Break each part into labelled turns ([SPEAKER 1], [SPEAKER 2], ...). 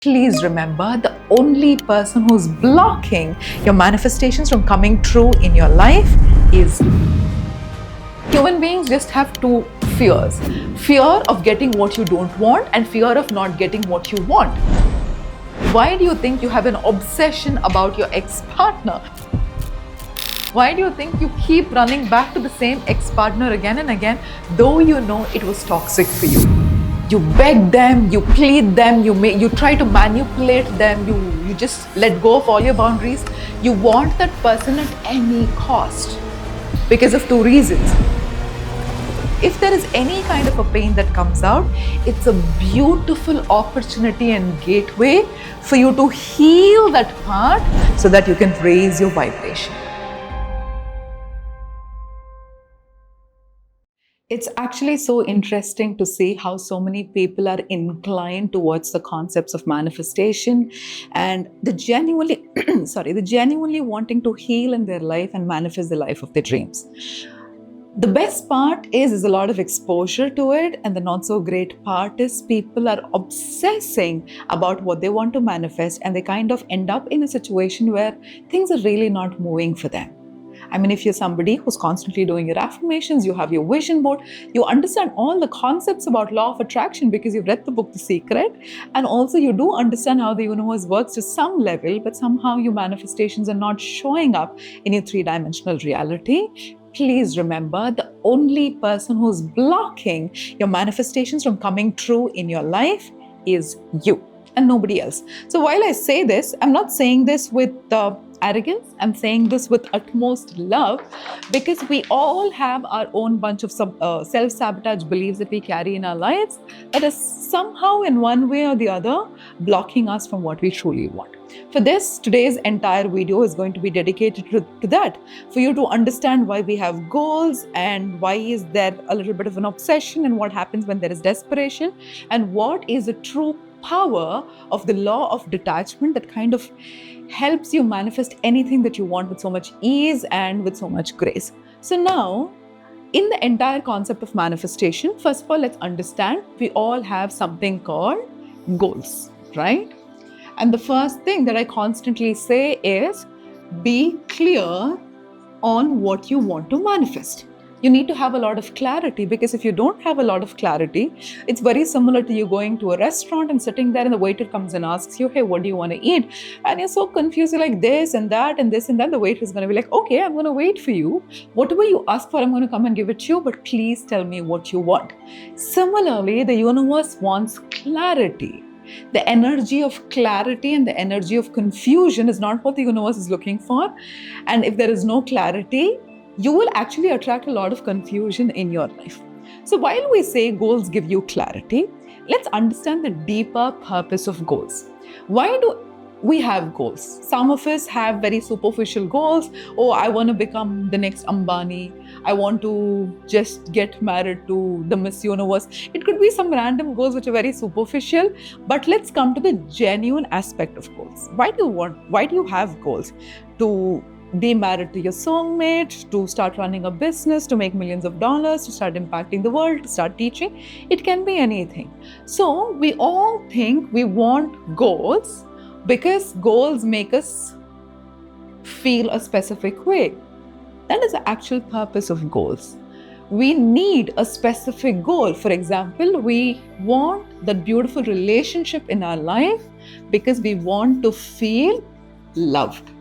[SPEAKER 1] Please remember, the only person who's blocking your manifestations from coming true in your life is human beings. Just have two fears: fear of getting what you don't want and fear of not getting what you want. Why do you think you have an obsession about your ex-partner? Why do you think you keep running back to the same ex-partner again and again, though you know it was toxic for you? You beg them, you plead them, you try to manipulate them, you just let go of all your boundaries. You want that person at any cost because of two reasons. If there is any kind of a pain that comes out, it's a beautiful opportunity and gateway for you to heal that part so that you can raise your vibration. It's actually so interesting to see how so many people are inclined towards the concepts of manifestation and the genuinely, the genuinely wanting to heal in their life and manifest the life of their dreams. The best part is there's a lot of exposure to it, and the not so great part is people are obsessing about what they want to manifest, and they kind of end up in a situation where things are really not moving for them. I mean, if you're somebody who's constantly doing your affirmations, you have your vision board, you understand all the concepts about law of attraction because you've read the book The Secret, and also you do understand how the universe works to some level, but somehow your manifestations are not showing up in your three-dimensional reality. Please remember, the only person who's blocking your manifestations from coming true in your life is you and nobody else. So while I say this, I'm not saying this with arrogance. I'm saying this with utmost love because we all have our own bunch of self-sabotage beliefs that we carry in our lives that is somehow in one way or the other blocking us from what we truly want. For this, today's entire video is going to be dedicated to that, for you to understand why we have goals and why is there a little bit of an obsession and what happens when there is desperation, and what is the true power of the law of detachment that kind of helps you manifest anything that you want with so much ease and with so much grace. So now, in the entire concept of manifestation, first of all, let's understand we all have something called goals, right? And the first thing that I constantly say is be clear on what you want to manifest. You need to have a lot of clarity, because if you don't have a lot of clarity, it's very similar to you going to a restaurant and sitting there and the waiter comes and asks you, hey, what do you want to eat? And you're so confused, you're like this and that and this and that. The waiter is going to be like, okay, I'm going to wait for you. Whatever you ask for, I'm going to come and give it to you, but please tell me what you want. Similarly, the universe wants clarity. The energy of clarity and the energy of confusion is not what the universe is looking for. And if there is no clarity, you will actually attract a lot of confusion in your life. So while we say goals give you clarity, let's understand the deeper purpose of goals. Why do we have goals? Some of us have very superficial goals. Oh, I want to become the next Ambani. I want to just get married to the Miss Universe. It could be some random goals which are very superficial, but let's come to the genuine aspect of goals. Why do you have goals? To be married to your soulmate, to start running a business, to make millions of dollars, to start impacting the world, to start teaching. It can be anything. So we all think we want goals because goals make us feel a specific way. That is the actual purpose of goals. We need a specific goal. For example, we want that beautiful relationship in our life because we want to feel loved.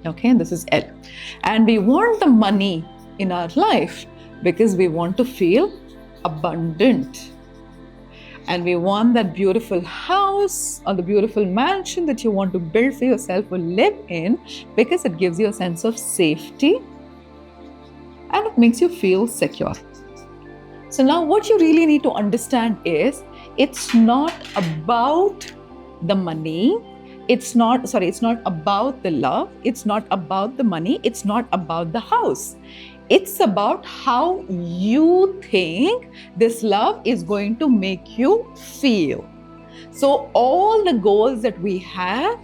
[SPEAKER 1] Okay, and this is L. And we want the money in our life because we want to feel abundant. And we want that beautiful house or the beautiful mansion that you want to build for yourself or live in because it gives you a sense of safety and it makes you feel secure. So now what you really need to understand is it's not about the money. It's not about the love, it's not about the money, it's not about the house. It's about how you think this love is going to make you feel. So all the goals that we have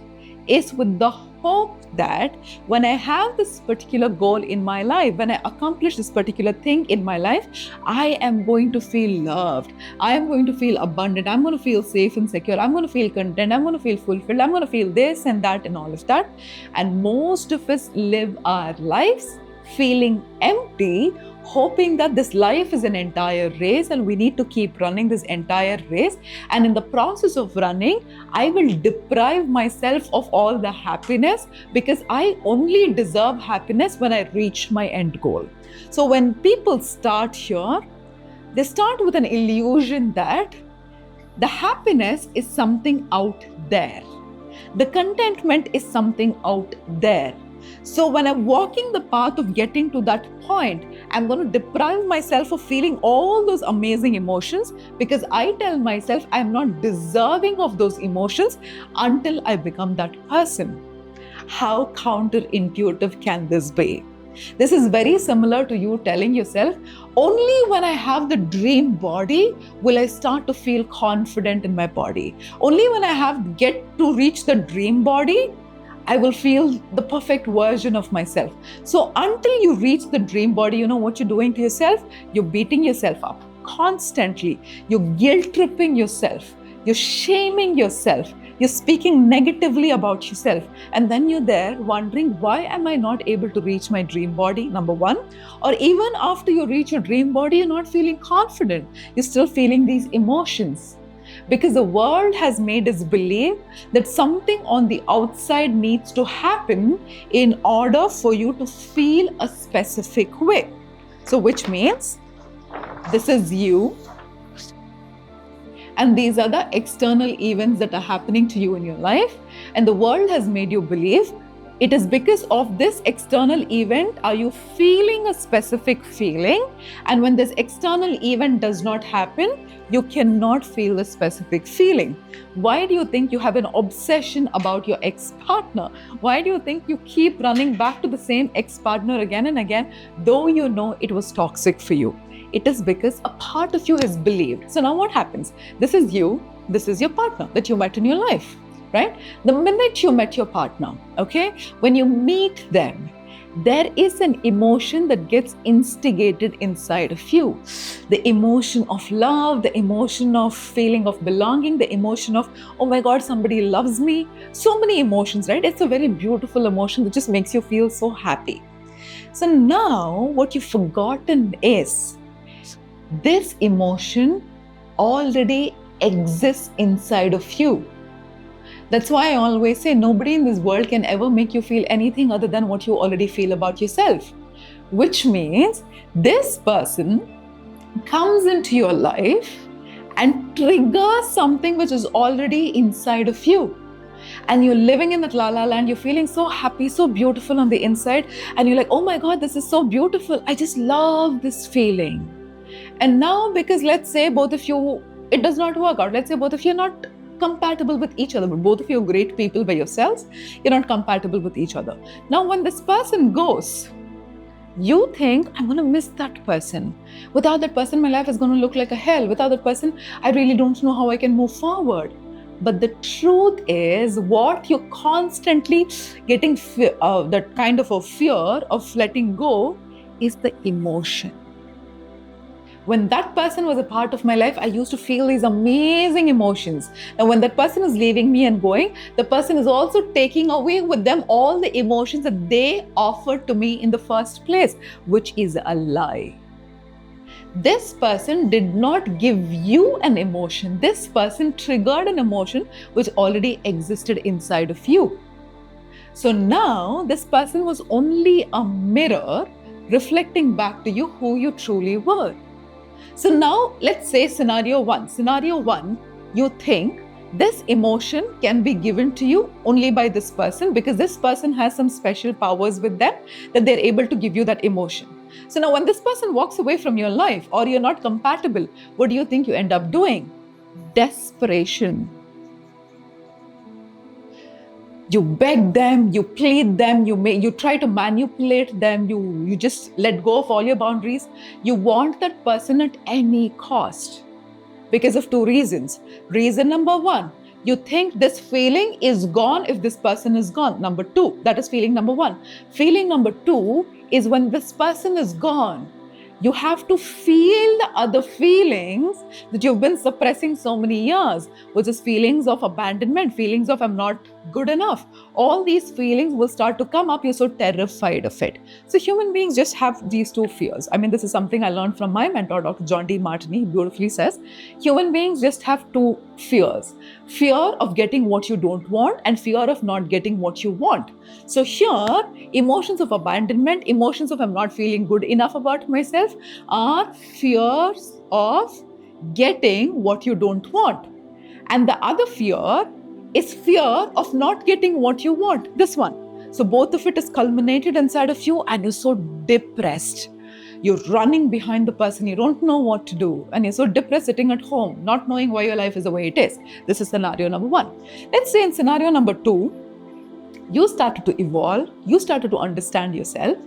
[SPEAKER 1] is with the hope that when I have this particular goal in my life, when I accomplish this particular thing in my life, I am going to feel loved. I am going to feel abundant. I'm going to feel safe and secure. I'm going to feel content. I'm going to feel fulfilled. I'm going to feel this and that and all of that. And most of us live our lives feeling empty, hoping that this life is an entire race and we need to keep running this entire race. And in the process of running, I will deprive myself of all the happiness because I only deserve happiness when I reach my end goal. So when people start here, they start with an illusion that the happiness is something out there. The contentment is something out there. So when I'm walking the path of getting to that point, I'm going to deprive myself of feeling all those amazing emotions because I tell myself I'm not deserving of those emotions until I become that person. How counterintuitive can this be? This is very similar to you telling yourself, only when I have the dream body will I start to feel confident in my body. Only when I get to reach the dream body, I will feel the perfect version of myself. So until you reach the dream body, you know what you're doing to yourself? You're beating yourself up constantly. You're guilt tripping yourself. You're shaming yourself. You're speaking negatively about yourself. And then you're there wondering, why am I not able to reach my dream body? Number one. Or even after you reach your dream body, you're not feeling confident. You're still feeling these emotions. Because the world has made us believe that something on the outside needs to happen in order for you to feel a specific way. So which means this is you, and these are the external events that are happening to you in your life, and the world has made you believe it is because of this external event are you feeling a specific feeling, and when this external event does not happen, you cannot feel the specific feeling. Why do you think you have an obsession about your ex-partner? Why do you think you keep running back to the same ex-partner again and again, though you know it was toxic for you? It is because a part of you has believed. So now what happens? This is you, this is your partner that you met in your life, right? The minute you met your partner, okay, when you meet them, there is an emotion that gets instigated inside of you. The emotion of love, the emotion of feeling of belonging, the emotion of, oh my God, somebody loves me. So many emotions, right? It's a very beautiful emotion that just makes you feel so happy. So now what you've forgotten is this emotion already exists inside of you. That's why I always say nobody in this world can ever make you feel anything other than what you already feel about yourself. Which means this person comes into your life and triggers something which is already inside of you. And you're living in that la la land, you're feeling so happy, so beautiful on the inside, and you're like, oh my God, this is so beautiful. I just love this feeling. And now, because let's say both of you, it does not work out. Let's say both of you are not compatible with each other, but both of you are great people by yourselves. You're not compatible with each other. Now, when this person goes, you think, I'm going to miss that person. Without that person, my life is going to look like a hell. Without that person, I really don't know how I can move forward. But the truth is, what you're constantly getting that kind of a fear of letting go is the emotion. When that person was a part of my life, I used to feel these amazing emotions. Now, when that person is leaving me and going, the person is also taking away with them all the emotions that they offered to me in the first place, which is a lie. This person did not give you an emotion. This person triggered an emotion which already existed inside of you. So now this person was only a mirror reflecting back to you who you truly were. So now let's say scenario one. Scenario one, you think this emotion can be given to you only by this person because this person has some special powers with them that they're able to give you that emotion. So now when this person walks away from your life or you're not compatible, what do you think you end up doing? Desperation. You beg them, you plead them, you try to manipulate them, you just let go of all your boundaries. You want that person at any cost because of two reasons. Reason number one, You think this feeling is gone if this person is gone. Number two, that is feeling number one. Feeling number two is when this person is gone, you have to feel the other feelings that you've been suppressing so many years, which is feelings of abandonment, feelings of I'm not good enough. All these feelings will start to come up. You're so terrified of it. So human beings just have these two fears. I mean, this is something I learned from my mentor, Dr. John D. Martini. He beautifully says, human beings just have two fears. Fear of getting what you don't want and fear of not getting what you want. So here, emotions of abandonment, emotions of I'm not feeling good enough about myself are fears of getting what you don't want. And the other fear is fear of not getting what you want, this one. So both of it is culminated inside of you and you're so depressed. You're running behind the person, you don't know what to do, and you're so depressed sitting at home, not knowing why your life is the way it is. This is scenario number one. Let's say in scenario number two, you started to evolve, you started to understand yourself,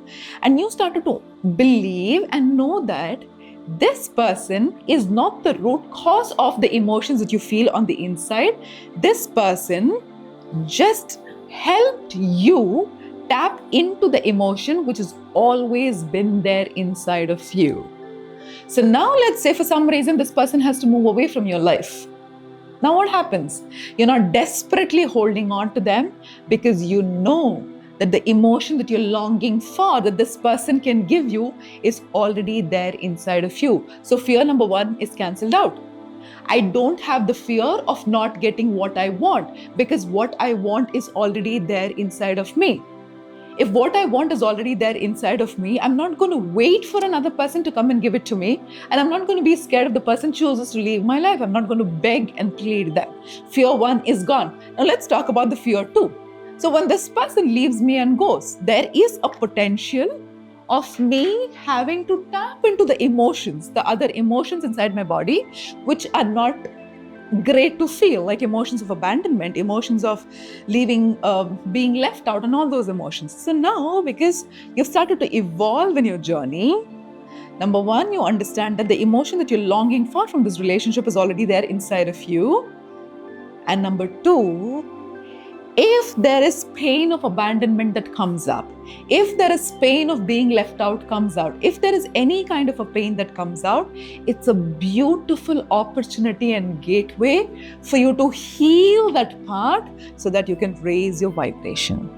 [SPEAKER 1] and you started to believe and know that this person is not the root cause of the emotions that you feel on the inside. This person just helped you tap into the emotion which has always been there inside of you. So now let's say for some reason this person has to move away from your life. Now what happens? You're not desperately holding on to them because you know that the emotion that you're longing for, that this person can give you, is already there inside of you. So fear number one is cancelled out. I don't have the fear of not getting what I want because what I want is already there inside of me. If what I want is already there inside of me, I'm not going to wait for another person to come and give it to me. And I'm not going to be scared if the person chooses to leave my life. I'm not going to beg and plead them. Fear one is gone. Now let's talk about the fear two. So when this person leaves me and goes, there is a potential of me having to tap into the emotions, the other emotions inside my body, which are not great to feel, like emotions of abandonment, emotions of leaving, being left out, and all those emotions. So now, because you've started to evolve in your journey, number one, you understand that the emotion that you're longing for from this relationship is already there inside of you. And number two, if there is pain of abandonment that comes up, if there is pain of being left out comes out, if there is any kind of a pain that comes out, it's a beautiful opportunity and gateway for you to heal that part so that you can raise your vibration.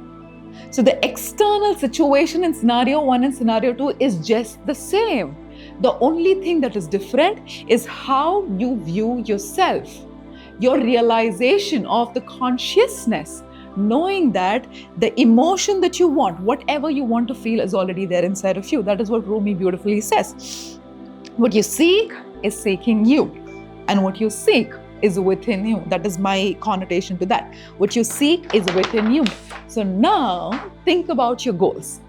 [SPEAKER 1] So the external situation in scenario one and scenario two is just the same. The only thing that is different is how you view yourself, your realization of the consciousness, knowing that the emotion that you want, whatever you want to feel, is already there inside of you. That is what Rumi beautifully says. What you seek is seeking you, and what you seek is within you. That is my connotation to that. What you seek is within you. So now think about your goals.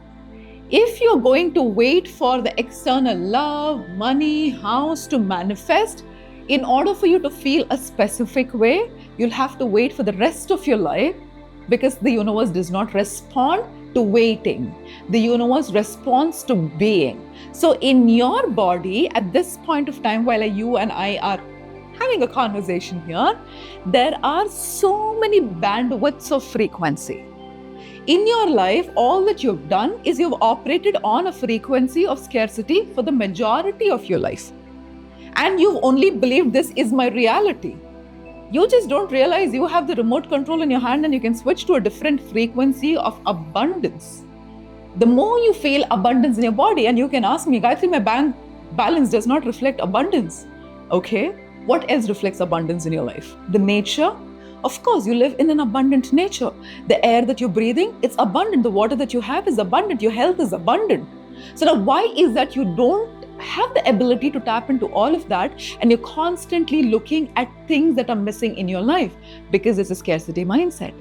[SPEAKER 1] If you're going to wait for the external love, money, house to manifest, in order for you to feel a specific way, you'll have to wait for the rest of your life, because the universe does not respond to waiting. The universe responds to being. So in your body, at this point of time, while you and I are having a conversation here, there are so many bandwidths of frequency. In your life, all that you've done is you've operated on a frequency of scarcity for the majority of your life. And you've only believed this is my reality. You just don't realize you have the remote control in your hand and you can switch to a different frequency of abundance. The more you feel abundance in your body, and you can ask me, Gayatri, my bank balance does not reflect abundance. Okay, what else reflects abundance in your life? The nature. Of course, you live in an abundant nature. The air that you're breathing, it's abundant. The water that you have is abundant. Your health is abundant. So now why is that you don't have the ability to tap into all of that, and you're constantly looking at things that are missing in your life? Because it's a scarcity mindset.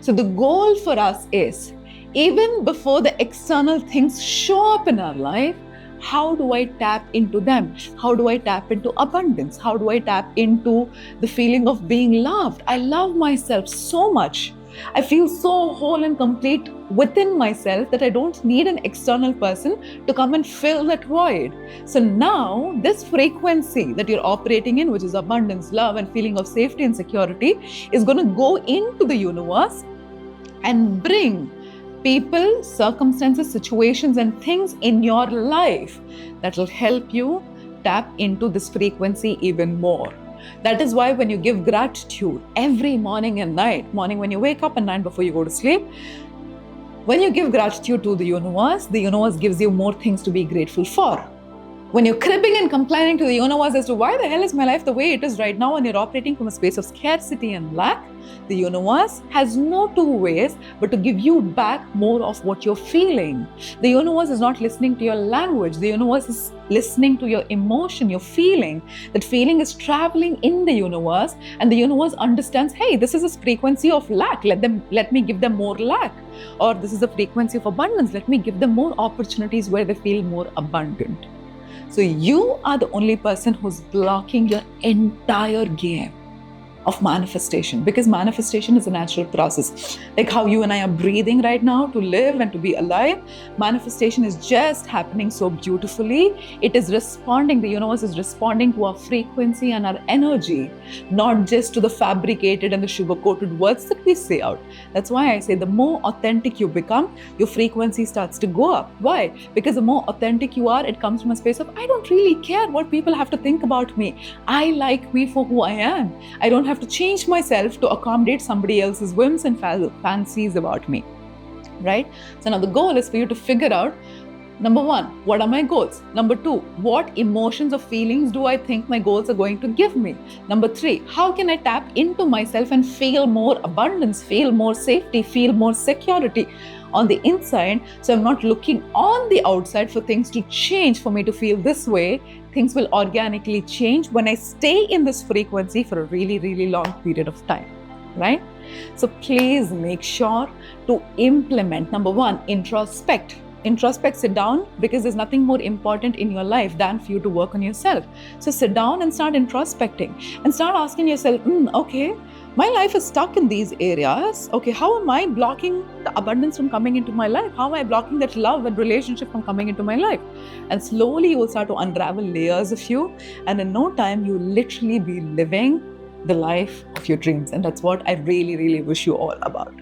[SPEAKER 1] So the goal for us is, even before the external things show up in our life, how do I tap into them? How do I tap into abundance? How do I tap into the feeling of being loved? I love myself so much I feel so whole and complete within myself that I don't need an external person to come and fill that void. So now, this frequency that you're operating in, which is abundance, love, and feeling of safety and security, is going to go into the universe and bring people, circumstances, situations, and things in your life that will help you tap into this frequency even more. That is why when you give gratitude every morning and night, morning when you wake up and night before you go to sleep, when you give gratitude to the universe gives you more things to be grateful for. When you're cribbing and complaining to the universe as to why the hell is my life the way it is right now, and you're operating from a space of scarcity and lack, the universe has no two ways but to give you back more of what you're feeling. The universe is not listening to your language. The universe is listening to your emotion, your feeling. That feeling is traveling in the universe, and the universe understands, hey, this is a frequency of lack. Let me give them more lack. Or this is a frequency of abundance. Let me give them more opportunities where they feel more abundant. So you are the only person who's blocking your entire game of manifestation, because manifestation is a natural process. Like how you and I are breathing right now to live and to be alive, manifestation is just happening so beautifully. It is responding, the universe is responding to our frequency and our energy, not just to the fabricated and the sugar-coated words that we say out. That's why I say the more authentic you become, your frequency starts to go up. Why? Because the more authentic you are, it comes from a space of, I don't really care what people have to think about me. I like me for who I am. I don't have to change myself to accommodate somebody else's whims and fancies about me, right? So now the goal is for you to figure out, number one, what are my goals? Number two, what emotions or feelings do I think my goals are going to give me? Number three, how can I tap into myself and feel more abundance, feel more safety, feel more security on the inside, so I'm not looking on the outside for things to change for me to feel this way. Things will organically change when I stay in this frequency for a really, really long period of time, right? So please make sure to implement, number one, introspect. Introspect, sit down, because there's nothing more important in your life than for you to work on yourself. So sit down and start introspecting and start asking yourself, okay, my life is stuck in these areas. Okay, how am I blocking the abundance from coming into my life? How am I blocking that love and relationship from coming into my life? And slowly you will start to unravel layers of you. And in no time, you will literally be living the life of your dreams. And that's what I really, really wish you all about.